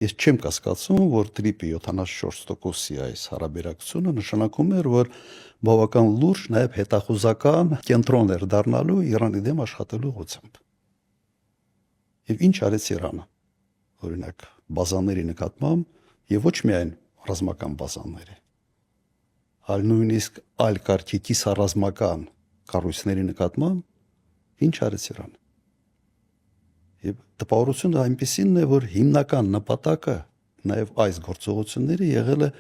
Ես չեմ կասկածում, որ տրիպի 74%-ի այս հարաբերակցությունը նշանակում էր, որ բավական լուրջ նաև հետախուզական կենտրոն էր դառնալու Իրանի դեմ աշխատելու ուղղությամբ։ Եվ ինչ արեց Իրանը, օրինակ, բազաների նկատմամբ եւ ոչ միայն ռազմական բազաների, այլ նույնիսկ այլ կարգի կիսառազմական կառույցների նկատմամբ ինչ արեց Իրանը։ Եվ տպավորությունը այնպեսին է, որ հիմնական նպատակը նաև այս գործողությունները եղել է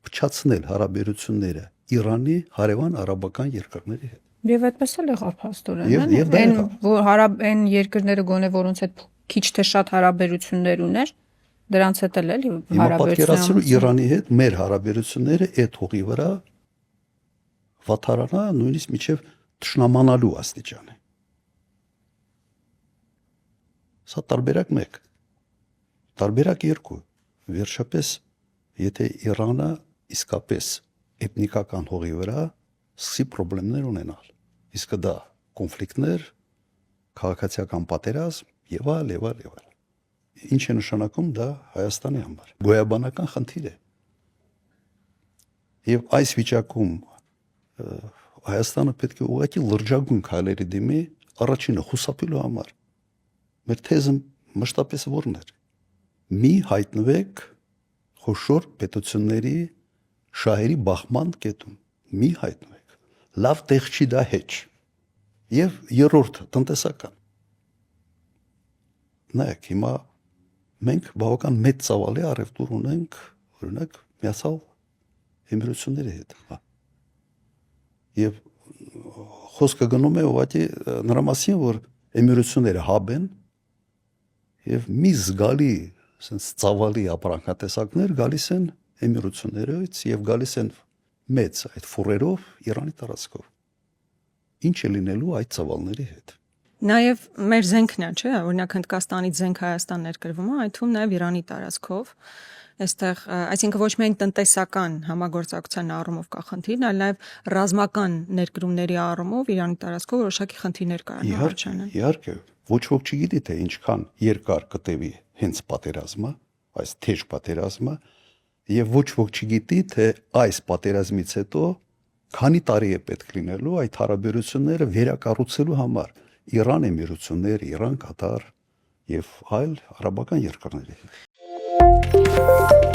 փչացնել հարաբերությունները Իրանի հարևան արաբական երկրների հետ։ Եվ այդպես էլ եղավ փաստորեն, Եվ դա եղավ։ որ այն երկրները գոնե որոնց հետ քիչ թե շատ հարաբերություններ ուներ, դրանց հետ էլ էլի հարաբերությունները Իրանի հետ մեր հարաբերությունները այդ հողի վրա վատարանա նույնիսկ միջև թշնամանալու աստիճանի։ Սա տարբերակ 1, տարբերակ 2, վերջապես, եթե Իրանը իսկապես էթնիկական հողի վրա սկսի պրոբլեմներ ունենալ, իսկ դա կոնֆլիկտներ, քաղաքացիական պատերազմ եւ այլ եւ այլ եւ այլ։ Ինչ է նշանակում դա Հայաստանի համար։ Գոյաբանական խնդիր է։ Եվ այս վիճակում Հայաստանը պետք է ուղղակի լրջագույն քայլերի դիմի առաջինը խուսափելու համար։ Մեր թեզը մշտապես որն էր։ Մի հայտնվեք խոշոր պետությունների շահերի բախման կետում։ Մի հայտնվեք։ Լավ տեղ չի դա հեչ։ Եվ երրորդը տնտեսական։ Նայեք, հիմա մենք բավական մեծ ծավալի առևտուր ունենք, օրինակ, Միացյալ Էմիրությունների հետ։ Եվ խոսքը գնում է ուղղակի նրա մասին, որ Էմիրությունները հաբ են եւ մի զգալի sense ծավալի ապրանքատեսակներ գալիս են Էմիրություններից եւ գալիս են մեծ այդ ֆուրերով Իրանի տարածքով։ Ինչ է լինելու այդ ծավալների հետ։ Նաեւ մեր զենքն է, չէ՞, օրինակ Հնդկաստանից զենք Հայաստան ներկրվում է, այդ թվում նաեւ Իրանի տարածքով։ Այստեղ, այսինքն ոչ միայն տնտեսական համագործակցության առումով կա խնդիրն, այլ նաեւ ռազմական ներկրումների առումով Իրանի տարածքով որոշակի խնդիրներ կան առաջանալ։ Իհարկե, ոչ ոք չգիտի թե ինչքան երկար կտևի հենց պատերազմը, այս թեժ պատերազմը, եւ ոչ ոք չգիտի թե այս պատերազմից հետո քանի տարի է պետք լինելու այդ հարաբերությունները վերակառուցելու համար Իրան Էմիրություններ, Իրան, Կատար եւ այլ արաբական երկրների հետ։